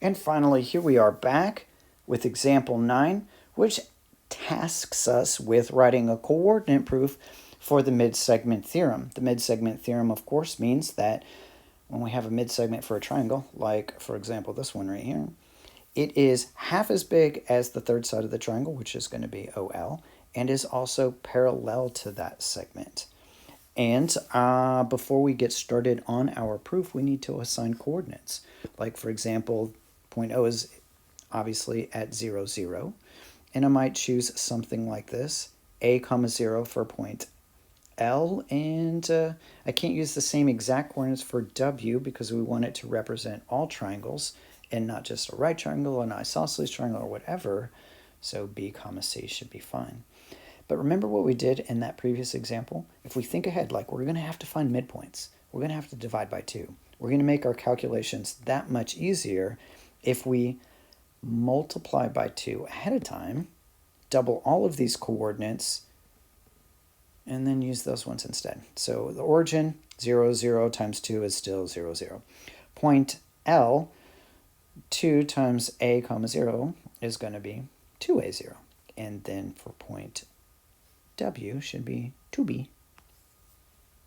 And finally, here we are back with example 9, which tasks us with writing a coordinate proof for the midsegment theorem. The midsegment theorem, of course, means that when we have a midsegment for a triangle, like, for example, this one right here, it is half as big as the third side of the triangle, which is going to be OL, and is also parallel to that segment. And before we get started on our proof, we need to assign coordinates. Like, for example, point O is obviously at 0, 0. And I might choose something like this, A, 0 for point L. And I can't use the same exact coordinates for W because we want it to represent all triangles and not just a right triangle, an isosceles triangle, or whatever. So B, C should be fine. But remember what we did in that previous example? If we think ahead, like we're going to have to find midpoints. We're going to have to divide by 2. We're going to make our calculations that much easier if we multiply by 2 ahead of time, double all of these coordinates, and then use those ones instead. So the origin, 0, 0 times 2 is still 0, 0. Point L, 2 times A, 0 is going to be 2A, 0. And then for point W should be 2B,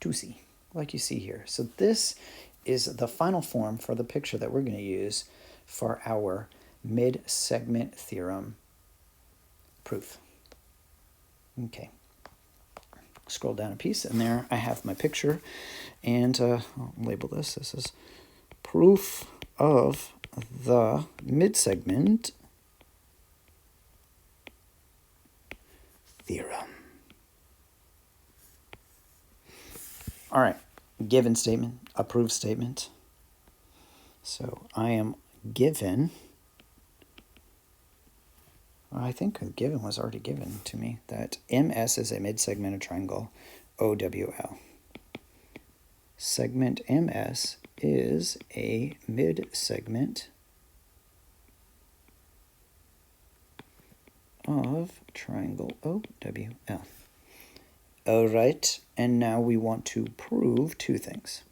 2C, like you see here. So this is the final form for the picture that we're going to use for our mid-segment theorem proof. Okay. Scroll down a piece, and there I have my picture, and I'll label this. This is proof of the mid-segment theorem. All right, given statement, a proof statement. So I am given, I think a given was already given to me, that MS is a midsegment of triangle OWL. Segment MS is a midsegment of triangle OWL. All right, and now we want to prove 2 things.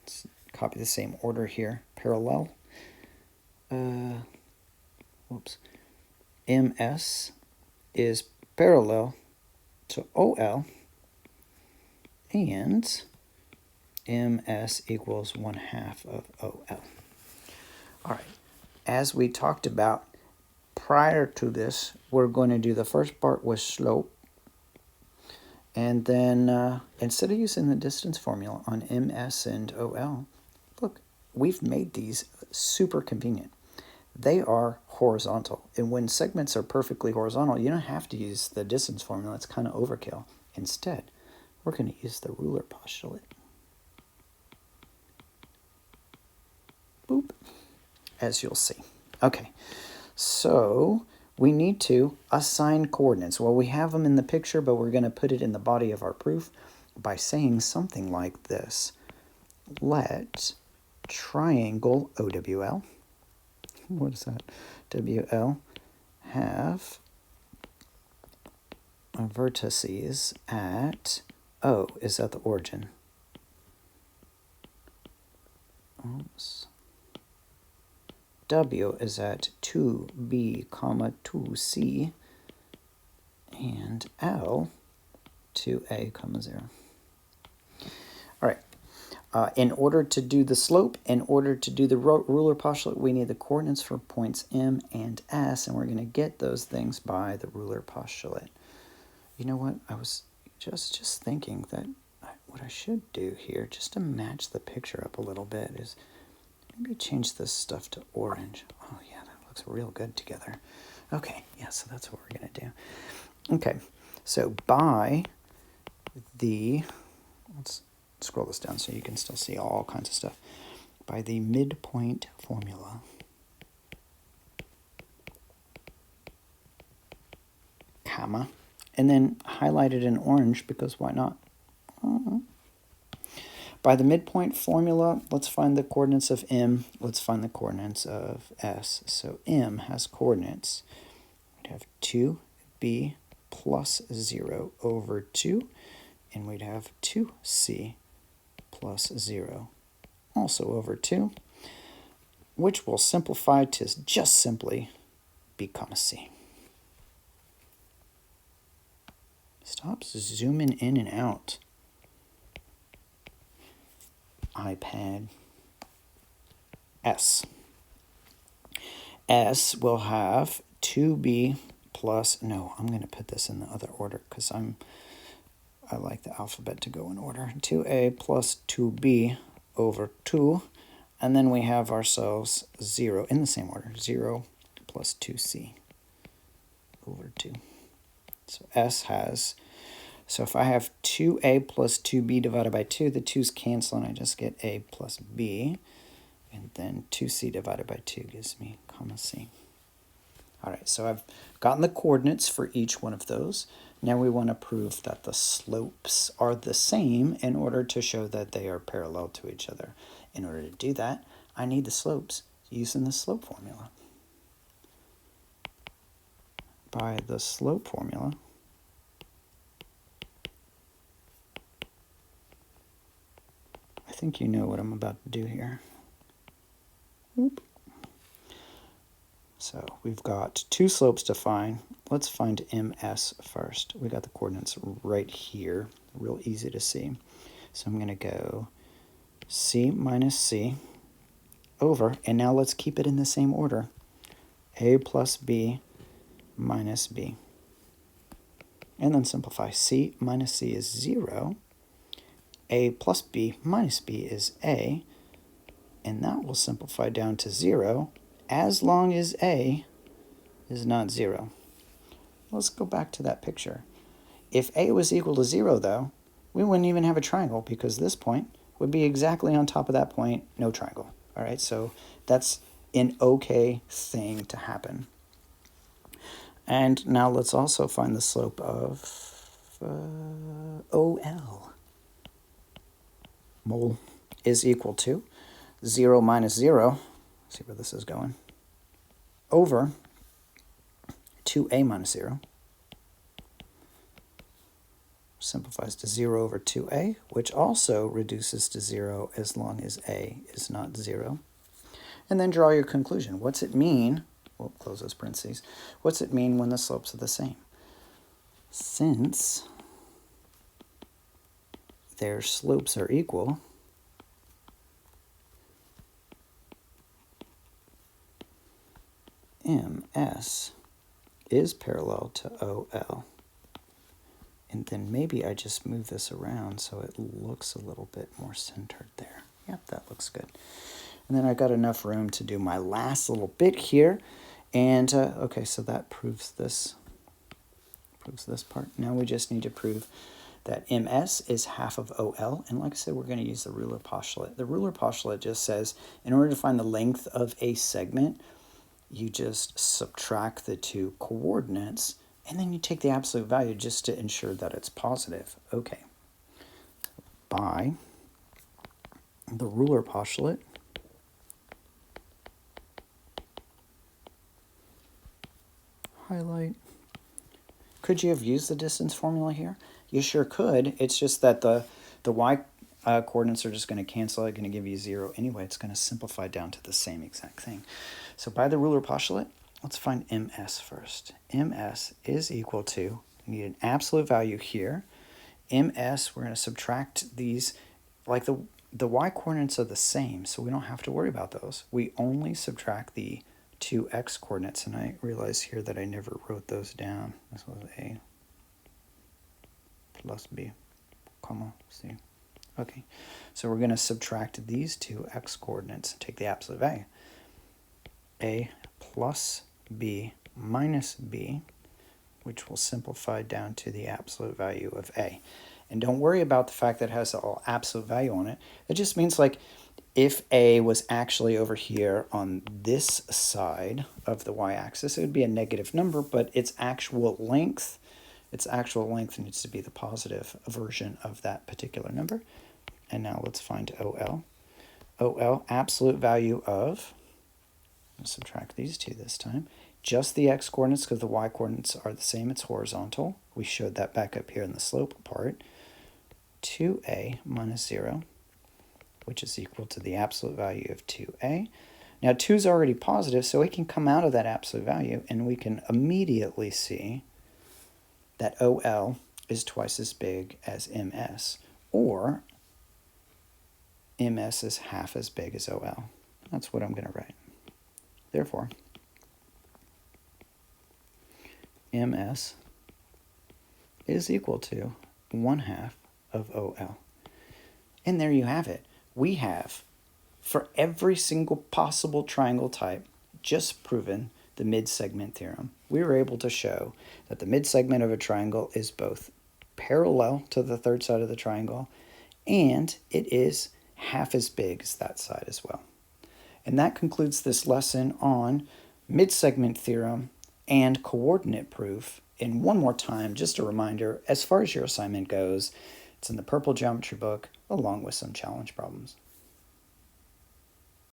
Let's copy the same order here. Parallel. MS is parallel to OL, and MS equals 1/2 of OL. All right, as we talked about prior to this, we're going to do the first part with slope. And then instead of using the distance formula on MS and OL, look, we've made these super convenient. They are horizontal. And when segments are perfectly horizontal, you don't have to use the distance formula. It's kind of overkill. Instead, we're going to use the Ruler Postulate. Boop, as you'll see. Okay, so we need to assign coordinates. Well, we have them in the picture, but we're going to put it in the body of our proof by saying something like this. Let triangle OWL, what is that? WL have vertices at O is at the origin. Oops. W is at 2B, 2C, and L 2A, 0. All right. In order to do the slope, in order to do the ruler postulate, we need the coordinates for points M and S, and we're going to get those things by the ruler postulate. You know what? I was just thinking that what I should do here, just to match the picture up a little bit, is maybe change this stuff to orange. Oh, yeah, that looks real good together. Okay, yeah, so that's what we're going to do. Okay, so by the, let's scroll this down so you can still see all kinds of stuff. By the midpoint formula, comma, and then highlight it in orange because why not? By the midpoint formula, let's find the coordinates of M. Let's find the coordinates of S. So M has coordinates. We'd have 2B plus 0 over 2. And we'd have 2C plus 0 also over 2. which will simplify to just simply b comma c. Stop zooming in and out. iPad. S. S will have 2b plus, no, I'm going to put this in the other order because I like the alphabet to go in order. 2a plus 2b over 2, and then we have ourselves 0 in the same order. 0 plus 2c over 2. So S has, so if I have 2a plus 2b divided by 2, the 2's cancel and I just get a plus b. And then 2c divided by 2 gives me comma c. All right, so I've gotten the coordinates for each one of those. Now we want to prove that the slopes are the same in order to show that they are parallel to each other. In order to do that, I need the slopes using the slope formula. By the slope formula, I think you know what I'm about to do here. Whoop. So we've got two slopes to find. Let's find MS first. We got the coordinates right here, real easy to see. So I'm going to go C minus C over, and now let's keep it in the same order. A plus B minus B. And then simplify. C minus C is 0. A plus B minus B is A. And that will simplify down to 0 as long as A is not 0. Let's go back to that picture. If A was equal to 0, though, we wouldn't even have a triangle because this point would be exactly on top of that point, no triangle. All right, so that's an okay thing to happen. And now let's also find the slope of OL. Mole is equal to 0 minus 0, see where this is going, over 2a minus 0. Simplifies to 0 over 2a, which also reduces to 0 as long as a is not 0. And then draw your conclusion. What's it mean? We'll close those parentheses. What's it mean when the slopes are the same? Since their slopes are equal, MS is parallel to OL. And then maybe I just move this around so it looks a little bit more centered there. Yep, that looks good. And then I got enough room to do my last little bit here. And okay, so that proves this part. Now we just need to prove that MS is half of OL. And like I said, we're going to use the Ruler Postulate. The Ruler Postulate just says, in order to find the length of a segment, you just subtract the two coordinates, and then you take the absolute value just to ensure that it's positive. Okay. By the Ruler Postulate, highlight. Could you have used the distance formula here? You sure could. It's just that the y coordinates are just going to cancel. It's going to give you 0 anyway. It's going to simplify down to the same exact thing. So by the Ruler Postulate, let's find MS first. MS is equal to, we need an absolute value here. MS, we're going to subtract these, like the y coordinates are the same, so we don't have to worry about those. We only subtract the two x coordinates, and I realize here that I never wrote those down. This was A plus B, comma C. Okay, so we're going to subtract these two x coordinates and take the absolute value. A plus B minus B, which will simplify down to the absolute value of A. And don't worry about the fact that it has an absolute value on it. It just means like if A was actually over here on this side of the y-axis, it would be a negative number, but its actual length needs to be the positive version of that particular number. And now let's find OL. OL, absolute value of, I'll subtract these two this time, just the x coordinates because the y coordinates are the same, it's horizontal. We showed that back up here in the slope part. 2a minus 0, which is equal to the absolute value of 2a. Now 2 is already positive, so it can come out of that absolute value, and we can immediately see that OL is twice as big as MS, or MS is half as big as OL. That's what I'm going to write. Therefore, MS is equal to 1/2 of OL. And there you have it. We have, for every single possible triangle type, just proven the midsegment theorem. We were able to show that the midsegment of a triangle is both parallel to the third side of the triangle, and it is half as big as that side as well. And that concludes this lesson on midsegment theorem and coordinate proof. And one more time, just a reminder, as far as your assignment goes, it's in the purple geometry book along with some challenge problems.